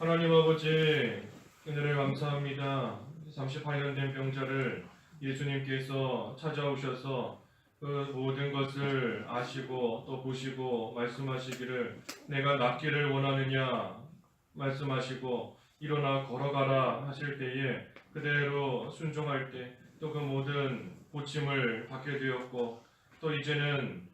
하나님 아버지, 은혜를 감사합니다. 38년 된 병자를 예수님께서 찾아오셔서 그 모든 것을 아시고 또 보시고 말씀하시기를 내가 낫기를 원하느냐 말씀하시고 일어나 걸어가라 하실 때에 그대로 순종할 때 또 그 모든 고침을 받게 되었고 또 이제는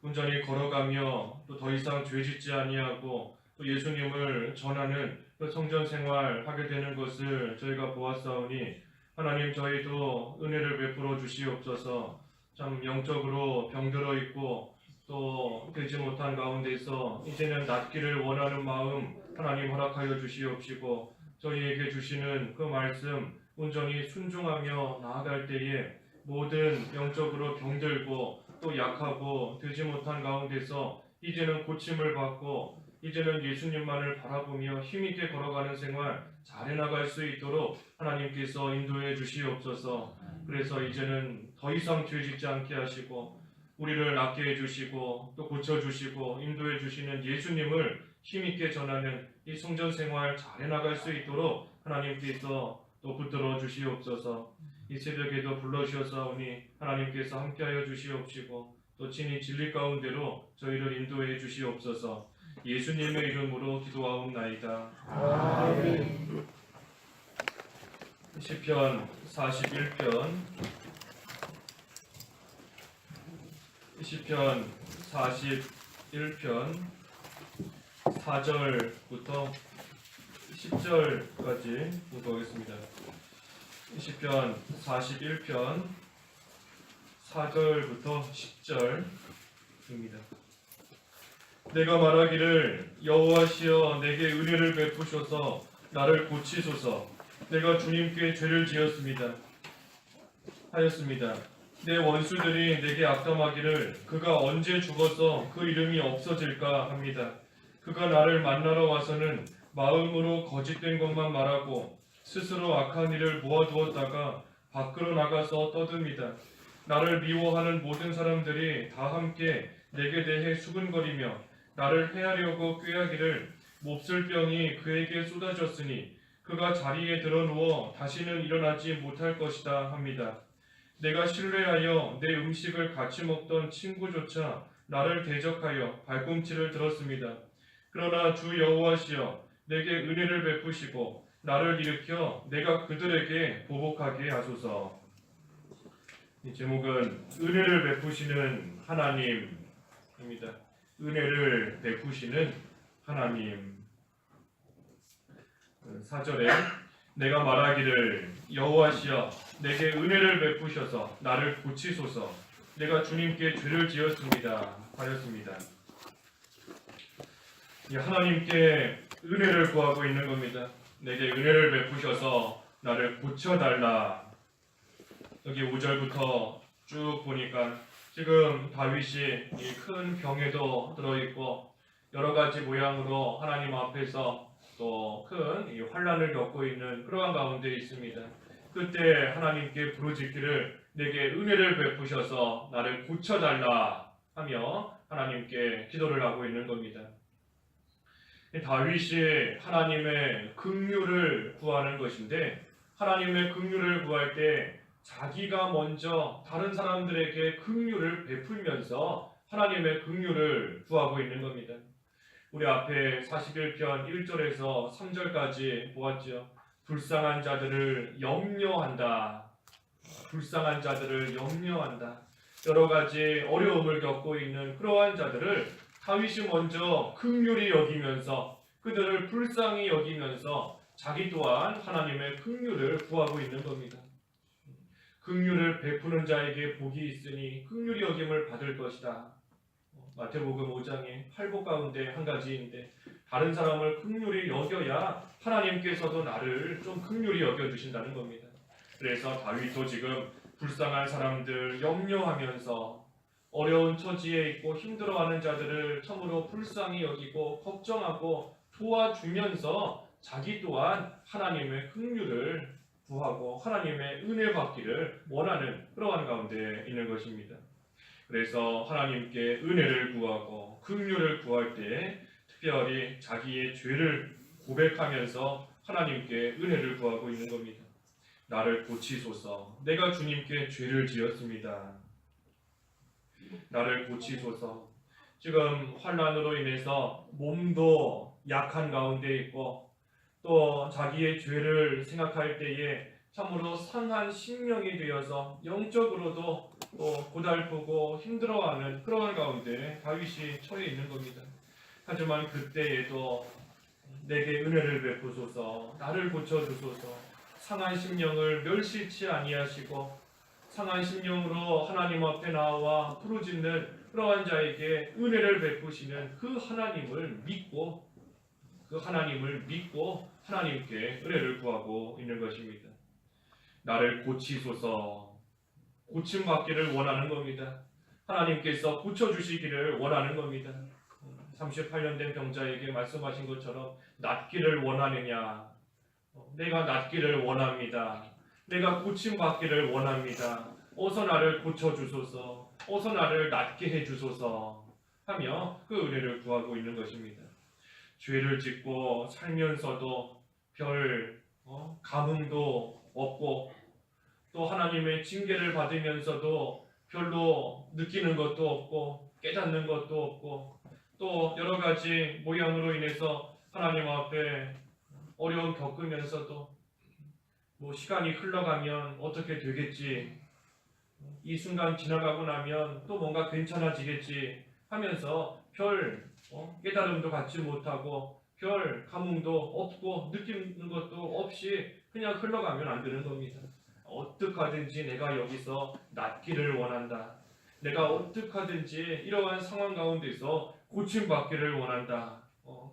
온전히 걸어가며 또 더 이상 죄짓지 아니하고 또 예수님을 전하는 그 성전 생활 하게 되는 것을 저희가 보았사오니 하나님 저희도 은혜를 베풀어 주시옵소서. 참 영적으로 병들어 있고 또 되지 못한 가운데서 이제는 낫기를 원하는 마음 하나님 허락하여 주시옵시고 저희에게 주시는 그 말씀 온전히 순종하며 나아갈 때에 모든 영적으로 병들고 또 약하고 되지 못한 가운데서 이제는 고침을 받고 이제는 예수님만을 바라보며 힘있게 걸어가는 생활 잘 해나갈 수 있도록 하나님께서 인도해 주시옵소서. 그래서 이제는 더 이상 죄짓지 않게 하시고 우리를 낫게 해주시고 또 고쳐주시고 인도해 주시는 예수님을 힘있게 전하는 이 성전 생활 잘 해나갈 수 있도록 하나님께서 또 붙들어 주시옵소서. 이 새벽에도 불러주셨사오니 하나님께서 함께하여 주시옵시고 또 친히 진리 가운데로 저희를 인도해 주시옵소서. 예수님의 이름으로 기도하옵나이다. 아멘. 시편 41편 시편 41편 4절부터 10절까지 보겠습니다. 시편 41편 4절부터 10절입니다. 내가 말하기를 여호와시여 내게 은혜를 베푸셔서 나를 고치소서. 내가 주님께 죄를 하였습니다. 내 원수들이 내게 악담하기를 그가 언제 죽어서 그 이름이 없어질까 합니다. 그가 나를 만나러 와서는 마음으로 거짓된 것만 말하고 스스로 악한 일을 모아두었다가 밖으로 나가서 떠듭니다. 나를 미워하는 모든 사람들이 다 함께 내게 대해 수근거리며 나를 해하려고 꾀하기를 몹쓸 병이 그에게 쏟아졌으니 그가 자리에 드러누워 다시는 일어나지 못할 것이다 합니다. 내가 신뢰하여 내 음식을 같이 먹던 친구조차 나를 대적하여 발꿈치를 들었습니다. 그러나 주 여호와시여 내게 은혜를 베푸시고 나를 일으켜 내가 그들에게 보복하게 하소서. 이 제목은 은혜를 베푸시는 하나님입니다. 은혜를 베푸시는 하나님. 4절에 내가 말하기를 여호와시여 내게 은혜를 베푸셔서 나를 고치소서. 내가 주님께 죄를 지었습니다 하였습니다. 하나님께 은혜를 구하고 있는 겁니다. 내게 은혜를 베푸셔서 나를 고쳐달라. 여기 5절부터 쭉 보니까 지금 다윗이 이 큰 병에도 들어있고 여러 가지 모양으로 하나님 앞에서 또 큰 환난을 겪고 있는 그러한 가운데 있습니다. 그때 하나님께 부르짖기를 내게 은혜를 베푸셔서 나를 고쳐달라 하며 하나님께 기도를 하고 있는 겁니다. 다윗이 하나님의 긍휼을 구하는 것인데 하나님의 긍휼을 구할 때 자기가 먼저 다른 사람들에게 긍휼을 베풀면서 하나님의 긍휼을 구하고 있는 겁니다. 우리 앞에 41편 1절에서 3절까지 보았죠. 불쌍한 자들을 염려한다. 불쌍한 자들을 염려한다. 여러 가지 어려움을 겪고 있는 그러한 자들을 다윗이 먼저 긍휼히 여기면서 그들을 불쌍히 여기면서 자기 또한 하나님의 긍휼을 구하고 있는 겁니다. 긍휼을 베푸는 자에게 복이 있으니 긍휼히 여김을 받을 것이다. 마태복음 5장의 팔복 가운데 한 가지인데 다른 사람을 긍휼히 여겨야 하나님께서도 나를 좀 긍휼히 여겨주신다는 겁니다. 그래서 다윗도 지금 불쌍한 사람들 염려하면서 어려운 처지에 있고 힘들어하는 자들을 참으로 불쌍히 여기고 걱정하고 도와주면서 자기 또한 하나님의 긍휼을 구하고 하나님의 은혜 받기를 원하는 그러한 가운데 있는 것입니다. 그래서 하나님께 은혜를 구하고 긍휼을 구할 때 특별히 자기의 죄를 고백하면서 하나님께 은혜를 구하고 있는 겁니다. 나를 고치소서. 내가 주님께 죄를 지었습니다. 나를 고치소서. 지금 환난으로 인해서 몸도 약한 가운데 있고 또 자기의 죄를 생각할 때에 참으로 상한 심령이 되어서 영적으로도 또 고달프고 힘들어하는 그런 가운데 다윗이 처해 있는 겁니다. 하지만 그때에도 내게 은혜를 베푸소서. 나를 고쳐주소서. 상한 심령을 멸시치 아니하시고 상한 심령으로 하나님 앞에 나와 부르짖는 그러한 자에게 은혜를 베푸시는 그 하나님을 믿고 하나님께 은혜를 구하고 있는 것입니다. 나를 고치소서. 고침받기를 원하는 겁니다. 하나님께서 고쳐주시기를 원하는 겁니다. 38년 된 병자에게 말씀하신 것처럼 낫기를 원하느냐? 내가 낫기를 원합니다. 내가 고침받기를 원합니다. 어서 나를 고쳐주소서. 어서 나를 낫게 해주소서 하며 그 은혜를 구하고 있는 것입니다. 죄를 짓고 살면서도 별 감흥도 없고 또 하나님의 징계를 받으면서도 별로 느끼는 것도 없고 깨닫는 것도 없고 또 여러 가지 모양으로 인해서 하나님 앞에 어려움 겪으면서도 시간이 흘러가면 어떻게 되겠지, 이 순간 지나가고 나면 또 뭔가 괜찮아지겠지 하면서 별 깨달음도 갖지 못하고 별 감흥도 없고 느끼는 것도 없이 그냥 흘러가면 안 되는 겁니다. 어떻게 하든지 내가 여기서 낫기를 원한다. 내가 어떻게 하든지 이러한 상황 가운데서 고침받기를 원한다.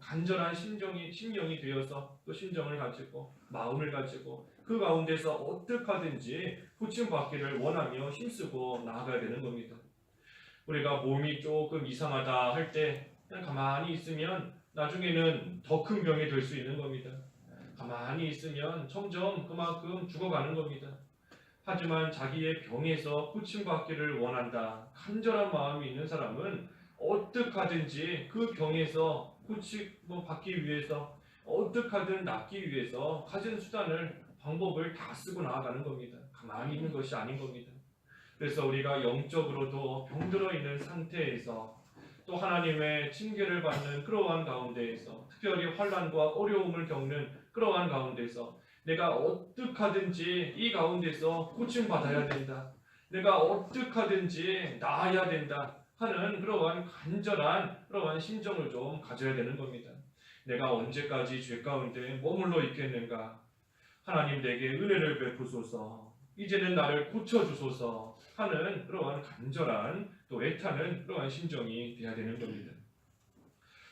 간절한 심령이 되어서 또 심정을 가지고 마음을 가지고 그 가운데서 어떻게 하든지 고침받기를 원하며 힘쓰고 나아가야 되는 겁니다. 우리가 몸이 조금 이상하다 할 때 그냥 가만히 있으면 나중에는 더 큰 병이 될 수 있는 겁니다. 가만히 있으면 점점 그만큼 죽어가는 겁니다. 하지만 자기의 병에서 고침받기를 원한다. 간절한 마음이 있는 사람은 어떻게 하든지 그 병에서 고침받기 위해서 어떻게 하든 낫기 위해서 가진 수단을 방법을 다 쓰고 나아가는 겁니다. 가만히 있는 것이 아닌 겁니다. 그래서 우리가 영적으로도 병들어 있는 상태에서 또 하나님의 징계를 받는 그러한 가운데에서 특별히 환난과 어려움을 겪는 그러한 가운데서 내가 어떻게 하든지 이 가운데서 고침받아야 된다. 내가 어떻게 하든지 나아야 된다 하는 그러한 간절한 그러한 심정을 좀 가져야 되는 겁니다. 내가 언제까지 죄 가운데 머물러 있겠는가? 하나님 내게 은혜를 베푸소서. 이제는 나를 고쳐주소서 하는 그러한 간절한 또 애타는 그러한 심정이 돼야 되는 겁니다.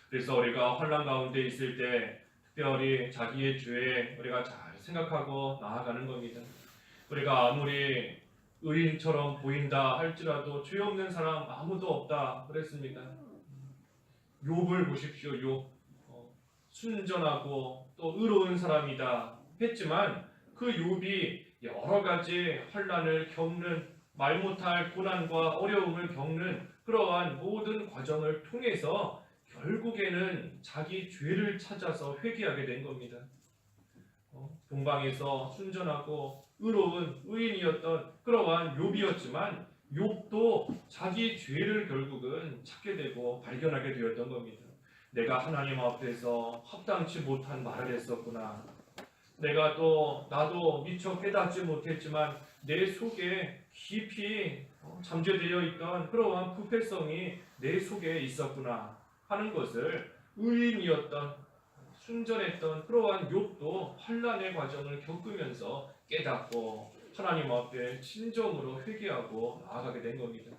그래서 우리가 환난 가운데 있을 때 특별히 자기의 죄에 우리가 잘 생각하고 나아가는 겁니다. 우리가 아무리 의인처럼 보인다 할지라도 죄 없는 사람 아무도 없다 그랬습니다. 욥을 보십시오. 욥 순전하고 또 의로운 사람이다 했지만 그 욥이 여러 가지 환난을 겪는 말 못할 고난과 어려움을 겪는 그러한 모든 과정을 통해서 결국에는 자기 죄를 찾아서 회개하게 된 겁니다. 동방에서 순전하고 의로운 의인이었던 그러한 욥이었지만 욥도 자기 죄를 결국은 찾게 되고 발견하게 되었던 겁니다. 내가 하나님 앞에서 합당치 못한 말을 했었구나. 나도 미처 깨닫지 못했지만 내 속에 깊이 잠재되어 있던 그러한 부패성이 내 속에 있었구나 하는 것을 의인이었던 순전했던 그러한 욥도 환난의 과정을 겪으면서 깨닫고 하나님 앞에 진정으로 회개하고 나아가게 된 겁니다.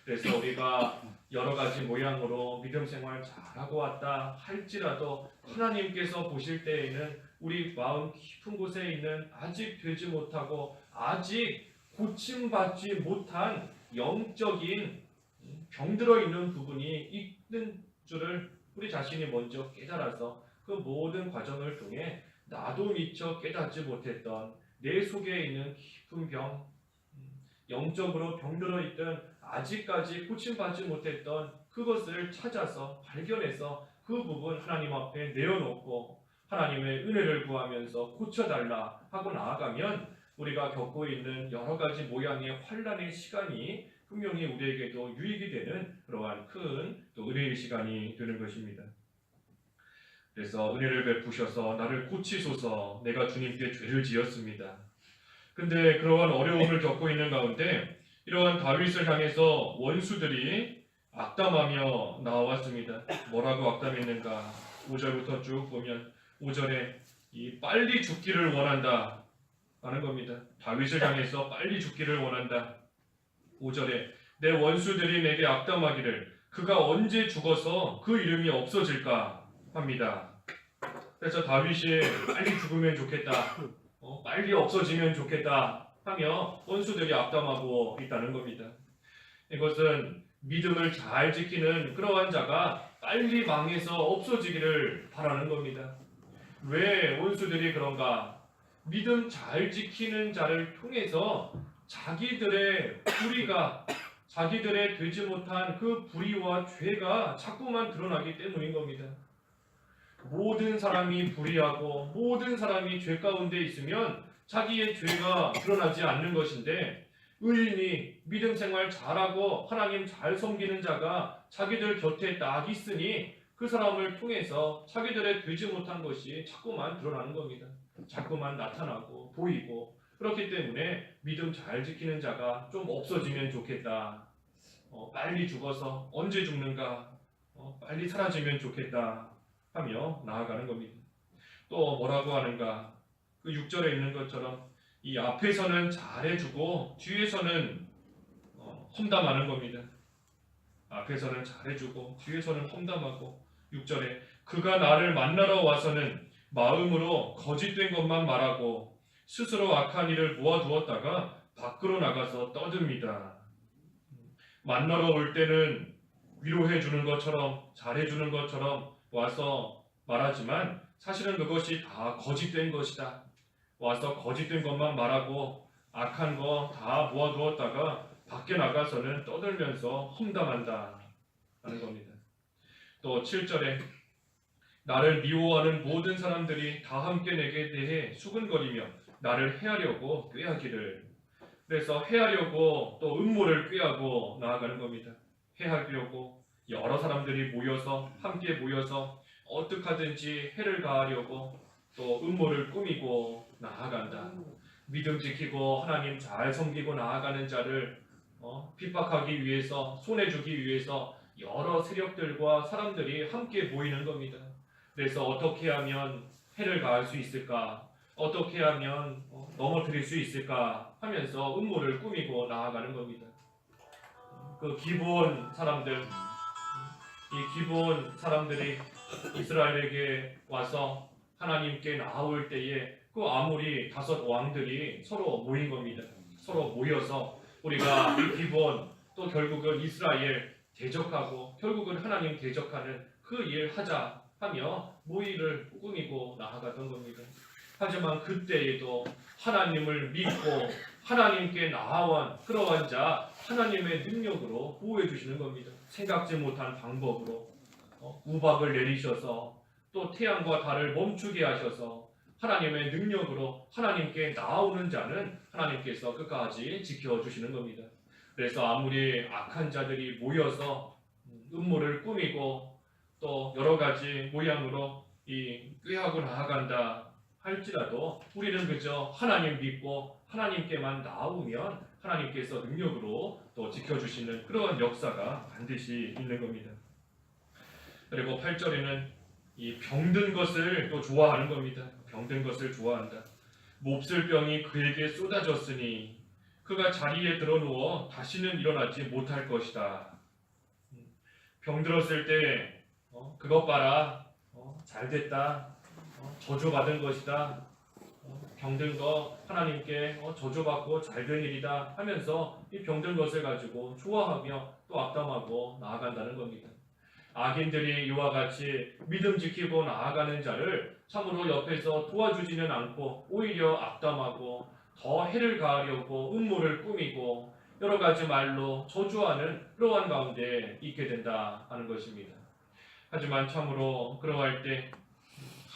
그래서 우리가 여러 가지 모양으로 믿음 생활 잘하고 왔다 할지라도 하나님께서 보실 때에는 우리 마음 깊은 곳에 있는 아직 되지 못하고 아직 고침받지 못한 영적인 병들어 있는 부분이 있는 줄을 우리 자신이 먼저 깨달아서 그 모든 과정을 통해 나도 미처 깨닫지 못했던 내 속에 있는 깊은 병, 영적으로 병들어 있던 아직까지 고침받지 못했던 그것을 찾아서 발견해서 그 부분 하나님 앞에 내어놓고 하나님의 은혜를 구하면서 고쳐달라 하고 나아가면 우리가 겪고 있는 여러 가지 모양의 환난의 시간이 분명히 우리에게도 유익이 되는 그러한 큰 또 은혜의 시간이 되는 것입니다. 그래서 은혜를 베푸셔서 나를 고치소서, 내가 주님께 죄를 지었습니다. 근데 그러한 어려움을 겪고 있는 가운데 이러한 다윗을 향해서 원수들이 악담하며 나왔습니다. 뭐라고 악담했는가? 5절부터 쭉 보면 5절에 이 빨리 죽기를 원한다 하는 겁니다. 다윗을 향해서 빨리 죽기를 원한다. 5절에 내 원수들이 내게 악담하기를 그가 언제 죽어서 그 이름이 없어질까 합니다. 그래서 다윗이 빨리 죽으면 좋겠다, 빨리 없어지면 좋겠다 하며 원수들이 악담하고 있다는 겁니다. 이것은 믿음을 잘 지키는 그러한 자가 빨리 망해서 없어지기를 바라는 겁니다. 왜 원수들이 그런가? 믿음 잘 지키는 자를 통해서 자기들의 불의가, 자기들의 되지 못한 그 불의와 죄가 자꾸만 드러나기 때문인 겁니다. 모든 사람이 불의하고 모든 사람이 죄 가운데 있으면 자기의 죄가 드러나지 않는 것인데, 의인이 믿음 생활 잘하고 하나님 잘 섬기는 자가 자기들 곁에 딱 있으니 그 사람을 통해서 자기들의 되지 못한 것이 자꾸만 드러나는 겁니다. 자꾸만 나타나고 보이고, 그렇기 때문에 믿음 잘 지키는 자가 좀 없어지면 좋겠다, 빨리 죽어서 언제 죽는가, 빨리 사라지면 좋겠다 하며 나아가는 겁니다. 또 뭐라고 하는가? 그 6절에 있는 것처럼 이 앞에서는 잘해주고 뒤에서는 험담하는 겁니다. 앞에서는 잘해주고 뒤에서는 험담하고, 6절에 그가 나를 만나러 와서는 마음으로 거짓된 것만 말하고 스스로 악한 일을 모아두었다가 밖으로 나가서 떠듭니다. 만나러 올 때는 위로해 주는 것처럼 잘해주는 것처럼 와서 말하지만 사실은 그것이 다 거짓된 것이다. 와서 거짓된 것만 말하고 악한 거 다 모아두었다가 밖에 나가서는 떠들면서 험담한다 하는 겁니다. 또 7절에 나를 미워하는 모든 사람들이 다 함께 내게 대해 수근거리며 나를 해하려고 꾀하기를. 그래서 해하려고 또 음모를 꾀하고 나아가는 겁니다. 해하려고 여러 사람들이 모여서 함께 모여서 어떻게 하든지 해를 가하려고 또 음모를 꾸미고 나아간다. 믿음 지키고 하나님 잘 섬기고 나아가는 자를 핍박하기 위해서, 손해주기 위해서 여러 세력들과 사람들이 함께 모이는 겁니다. 그래서 어떻게 하면 해를 가할 수 있을까, 어떻게 하면 넘어뜨릴 수 있을까 하면서 음모를 꾸미고 나아가는 겁니다. 그 기브온 사람들, 이 기브온 사람들이 이스라엘에게 와서 하나님께 나아올 때에 그 아무리 5 왕들이 서로 모인 겁니다. 서로 모여서 우리가 이 기브온, 또 결국은 이스라엘 대적하고 결국은 하나님 대적하는 그 일 하자 하며 모의를 꾸미고 나아갔던 겁니다. 하지만 그때에도 하나님을 믿고 하나님께 나아온 그러한 자 하나님의 능력으로 보호해 주시는 겁니다. 생각지 못한 방법으로 우박을 내리셔서 또 태양과 달을 멈추게 하셔서 하나님의 능력으로 하나님께 나아오는 자는 하나님께서 끝까지 지켜주시는 겁니다. 그래서 아무리 악한 자들이 모여서 음모를 꾸미고 또 여러 가지 모양으로 이 꾀하고 나아간다 할지라도 우리는 그저 하나님 믿고 하나님께만 나아오면 하나님께서 능력으로 또 지켜주시는 그런 역사가 반드시 있는 겁니다. 그리고 8절에는 이 병든 것을 또 좋아하는 겁니다. 병든 것을 좋아한다. 몹쓸 병이 그에게 쏟아졌으니 그가 자리에 드러누워 다시는 일어나지 못할 것이다. 병들었을 때 그것 봐라, 잘됐다, 저주받은 것이다, 병든 거 하나님께 저주받고 잘된 일이다 하면서 이 병든 것을 가지고 좋아하며 또 악담하고 나아간다는 겁니다. 악인들이 이와 같이 믿음 지키고 나아가는 자를 참으로 옆에서 도와주지는 않고 오히려 악담하고 더 해를 가하려고 음모를 꾸미고 여러 가지 말로 저주하는 그러한 가운데 있게 된다 하는 것입니다. 하지만 참으로 그러할 때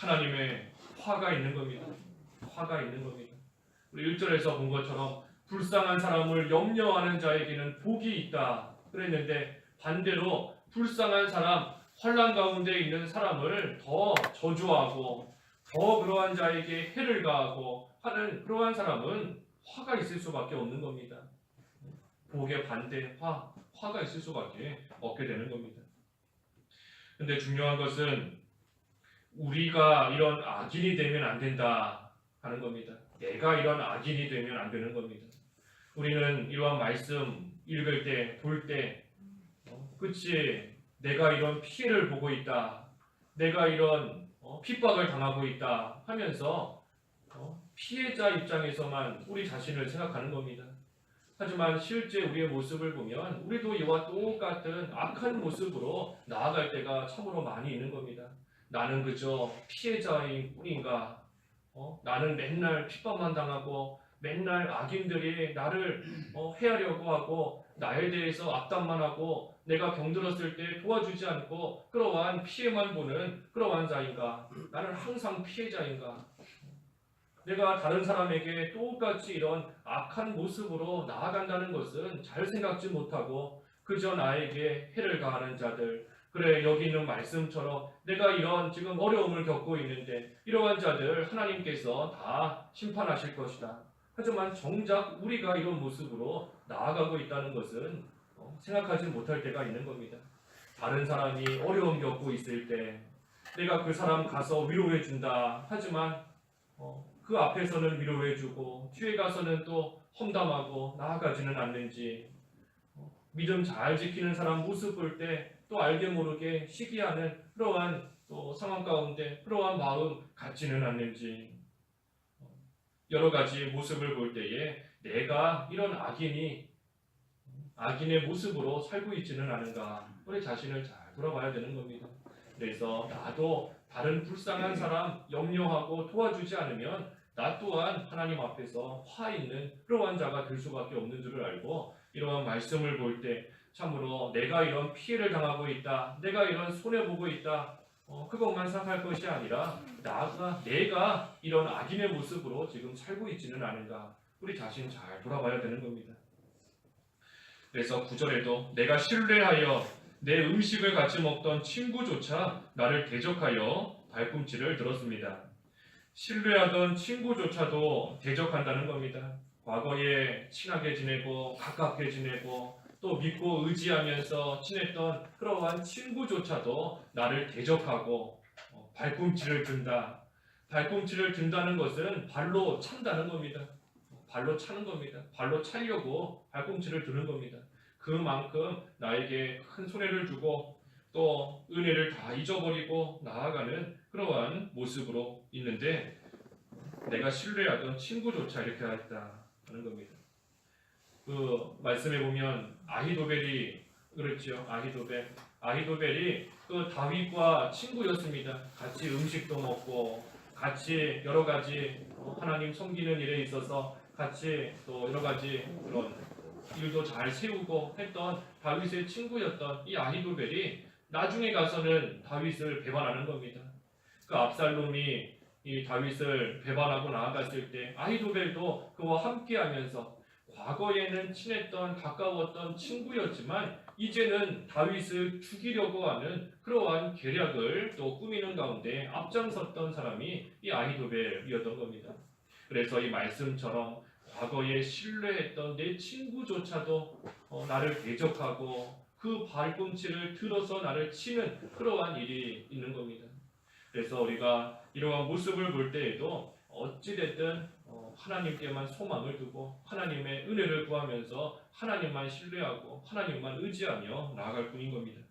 하나님의 화가 있는 겁니다. 화가 있는 겁니다. 우리 1절에서 본 것처럼 불쌍한 사람을 염려하는 자에게는 복이 있다 그랬는데, 반대로 불쌍한 사람, 환난 가운데 있는 사람을 더 저주하고 더 그러한 자에게 해를 가하고 하는 그러한 사람은 화가 있을 수밖에 없는 겁니다. 복의 반대 화가 있을 수밖에 없게 되는 겁니다. 근데 중요한 것은 우리가 이런 악인이 되면 안 된다 하는 겁니다. 내가 이런 악인이 되면 안 되는 겁니다. 우리는 이러한 말씀 읽을 때, 볼 때, 그치, 내가 이런 피해를 보고 있다, 내가 이런 핍박을 당하고 있다 하면서 피해자 입장에서만 우리 자신을 생각하는 겁니다. 하지만 실제 우리의 모습을 보면 우리도 이와 똑같은 악한 모습으로 나아갈 때가 참으로 많이 있는 겁니다. 나는 그저 피해자인 뿐인가? 나는 맨날 핍박만 당하고 맨날 악인들이 나를 해하려고 하고 나에 대해서 악담만 하고 내가 병들었을 때 도와주지 않고 그러한 피해만 보는 그러한 자인가? 나는 항상 피해자인가? 내가 다른 사람에게 똑같이 이런 악한 모습으로 나아간다는 것은 잘 생각지 못하고 그저 나에게 해를 가하는 자들, 그래 여기 있는 말씀처럼 내가 이런 지금 어려움을 겪고 있는데 이러한 자들 하나님께서 다 심판하실 것이다. 하지만 정작 우리가 이런 모습으로 나아가고 있다는 것은 생각하지 못할 때가 있는 겁니다. 다른 사람이 어려움 겪고 있을 때 내가 그 사람 가서 위로해 준다 하지만 그 앞에서는 위로해주고 뒤에 가서는 또 험담하고 나아가지는 않는지, 믿음 잘 지키는 사람 모습 볼 때 또 알게 모르게 시기하는 그러한 또 상황 가운데 그러한 마음 갖지는 않는지, 여러 가지 모습을 볼 때에 내가 이런 악인의 모습으로 살고 있지는 않은가, 우리 자신을 잘 돌아봐야 되는 겁니다. 그래서 나도 다른 불쌍한 사람 염려하고 도와주지 않으면 나 또한 하나님 앞에서 화 있는 그러한 자가 될 수밖에 없는 줄을 알고, 이러한 말씀을 볼 때 참으로 내가 이런 피해를 당하고 있다, 내가 이런 손해보고 있다, 그것만 생각할 것이 아니라 내가 이런 악인의 모습으로 지금 살고 있지는 않은가, 우리 자신 잘 돌아봐야 되는 겁니다. 그래서 9절에도 내가 신뢰하여 내 음식을 같이 먹던 친구조차 나를 대적하여 발꿈치를 들었습니다. 신뢰하던 친구조차도 대적한다는 겁니다. 과거에 친하게 지내고 가깝게 지내고 또 믿고 의지하면서 지냈던 그러한 친구조차도 나를 대적하고 발꿈치를 든다. 발꿈치를 든다는 것은 발로 찬다는 겁니다. 발로 차는 겁니다. 발로 차려고 발꿈치를 드는 겁니다. 그만큼 나에게 큰 손해를 주고 또 은혜를 다 잊어버리고 나아가는 그러한 모습으로 있는데, 내가 신뢰하던 친구조차 이렇게 했다 하는 겁니다. 그 말씀에 보면 아히도벨이 그랬죠. 아히도벨이 그 다윗과 친구였습니다. 같이 음식도 먹고 같이 여러 가지 하나님 섬기는 일에 있어서 같이 또 여러 가지 그런 일도 잘 세우고 했던 다윗의 친구였던 이 아히도벨이 나중에 가서는 다윗을 배반하는 겁니다. 그 압살롬이 이 다윗을 배반하고 나아갔을 때 아히도벨도 그와 함께하면서 과거에는 친했던 가까웠던 친구였지만 이제는 다윗을 죽이려고 하는 그러한 계략을 또 꾸미는 가운데 앞장섰던 사람이 이 아히도벨이었던 겁니다. 그래서 이 말씀처럼 과거에 신뢰했던 내 친구조차도 나를 대적하고 그 발꿈치를 들어서 나를 치는 그러한 일이 있는 겁니다. 그래서 우리가 이러한 모습을 볼 때에도 어찌됐든 하나님께만 소망을 두고 하나님의 은혜를 구하면서 하나님만 신뢰하고 하나님만 의지하며 나아갈 뿐인 겁니다.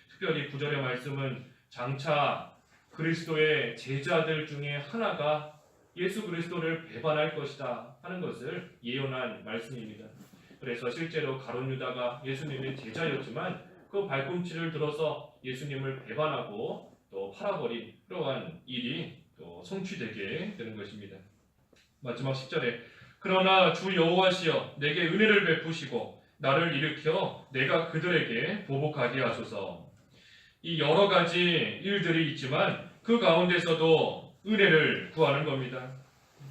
특별히 9절의 말씀은 장차 그리스도의 제자들 중에 하나가 예수 그리스도를 배반할 것이다 하는 것을 예언한 말씀입니다. 그래서 실제로 가룟 유다가 예수님의 제자였지만 그 발꿈치를 들어서 예수님을 배반하고 또 팔아버린 그러한 일이 또 성취되게 되는 것입니다. 마지막 10절에 그러나 주 여호와시여 내게 은혜를 베푸시고 나를 일으켜 내가 그들에게 보복하게 하소서. 이 여러 가지 일들이 있지만 그 가운데서도 은혜를 구하는 겁니다.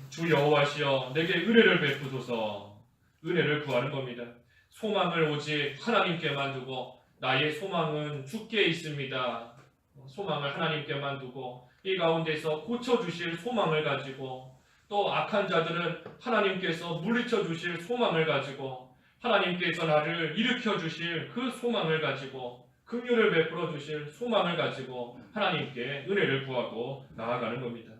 주 여호와시여 내게 은혜를 베푸소서. 은혜를 구하는 겁니다. 소망을 오직 하나님께만 두고 나의 소망은 주께 있습니다. 소망을 하나님께만 두고 이 가운데서 고쳐주실 소망을 가지고 또 악한 자들은 하나님께서 물리쳐 주실 소망을 가지고 하나님께서 나를 일으켜 주실 그 소망을 가지고 긍휼을 베풀어 주실 소망을 가지고 하나님께 은혜를 구하고 나아가는 겁니다.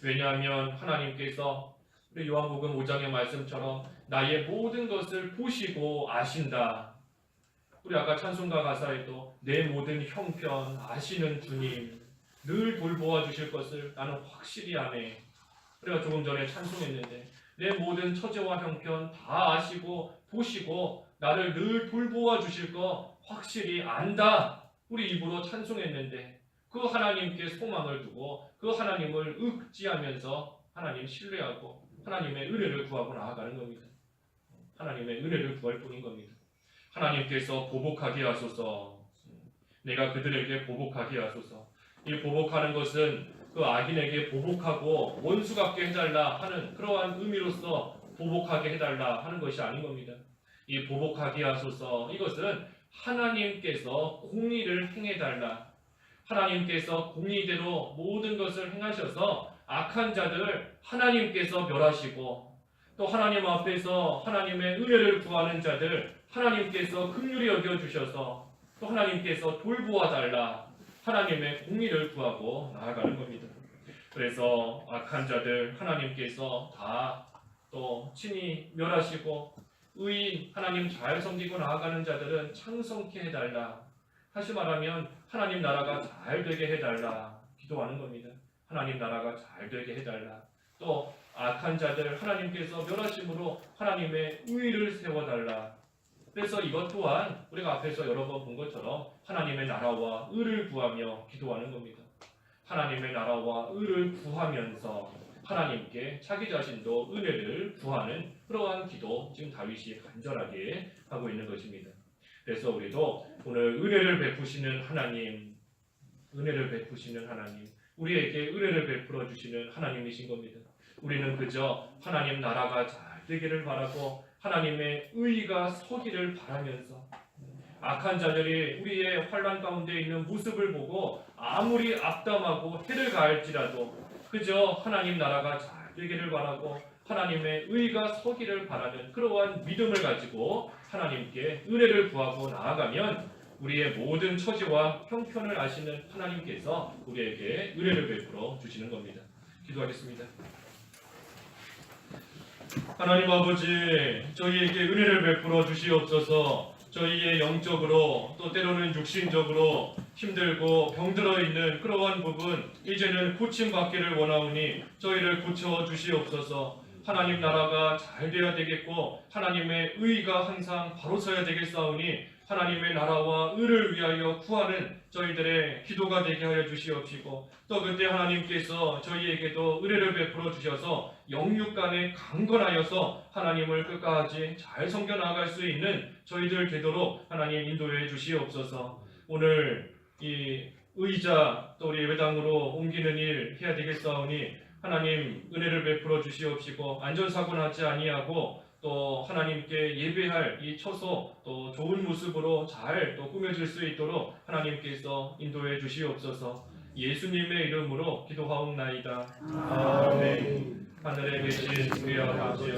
왜냐하면 하나님께서 우리 요한복음 5장의 말씀처럼 나의 모든 것을 보시고 아신다. 우리 아까 찬송가 가사에도 내 모든 형편 아시는 주님 늘 돌보아 주실 것을 나는 확실히 아네. 우리가 조금 전에 찬송했는데 내 모든 처제와 형편 다 아시고 보시고 나를 늘 돌보아 주실 거 확실히 안다. 우리 입으로 찬송했는데 그 하나님께 소망을 두고 그 하나님을 의지하면서 하나님 신뢰하고 하나님의 은혜를 구하고 나아가는 겁니다. 하나님의 은혜를 구할 뿐인 겁니다. 하나님께서 보복하게 하소서. 내가 그들에게 보복하게 하소서. 이 보복하는 것은 그 악인에게 보복하고 원수 같게 해달라 하는 그러한 의미로서 보복하게 해달라 하는 것이 아닌 겁니다. 이 보복하게 하소서 이것은 하나님께서 공의를 행해달라. 하나님께서 공의대로 모든 것을 행하셔서 악한 자들을 하나님께서 멸하시고 또 하나님 앞에서 하나님의 은혜를 구하는 자들 하나님께서 긍휼히 여겨주셔서 또 하나님께서 돌보아 달라. 하나님의 공의를 구하고 나아가는 겁니다. 그래서 악한 자들 하나님께서 다 또 친히 멸하시고 의인 하나님 잘 섬기고 나아가는 자들은 창성케 해달라. 다시 말하면 하나님 나라가 잘 되게 해달라 기도하는 겁니다. 하나님 나라가 잘 되게 해달라. 또 악한 자들 하나님께서 멸하심으로 하나님의 의를 세워달라. 그래서 이것 또한 우리가 앞에서 여러 번 본 것처럼 하나님의 나라와 의를 구하며 기도하는 겁니다. 하나님의 나라와 의를 구하면서 하나님께 자기 자신도 은혜를 구하는 그러한 기도 지금 다윗이 간절하게 하고 있는 것입니다. 그래서 우리도 오늘 은혜를 베푸시는 하나님, 우리에게 은혜를 베풀어 주시는 하나님이신 겁니다. 우리는 그저 하나님 나라가 잘 되기를 바라고 하나님의 의가 서기를 바라면서 악한 자들이 우리의 환난 가운데 있는 모습을 보고 아무리 악담하고 해를 가할지라도 그저 하나님 나라가 잘 되기를 바라고 하나님의 의가 서기를 바라는 그러한 믿음을 가지고 하나님께 은혜를 구하고 나아가면 우리의 모든 처지와 형편을 아시는 하나님께서 우리에게 은혜를 베풀어 주시는 겁니다. 기도하겠습니다. 하나님 아버지, 저희에게 은혜를 베풀어 주시옵소서. 저희의 영적으로 또 때로는 육신적으로 힘들고 병들어 있는 그러한 부분 이제는 고침받기를 원하오니 저희를 고쳐 주시옵소서. 하나님 나라가 잘 되어야 되겠고 하나님의 의가 항상 바로 서야 되겠사오니 하나님의 나라와 의를 위하여 구하는 저희들의 기도가 되게 하여 주시옵시고 또 그때 하나님께서 저희에게도 은혜를 베풀어 주셔서 영육간에 강건하여서 하나님을 끝까지 잘 섬겨나갈 수 있는 저희들 되도록 하나님 인도해 주시옵소서. 오늘 이 의자 또 우리 예배당으로 옮기는 일 해야 되겠사오니 하나님 은혜를 베풀어 주시옵시고 안전사고 나지 아니하고 또 하나님께 예배할 이 처소 또 좋은 모습으로 잘 또 꾸며질 수 있도록 하나님께서 인도해 주시옵소서. 예수님의 이름으로 기도하옵나이다. 아멘. 하늘에 계신 우리 아버지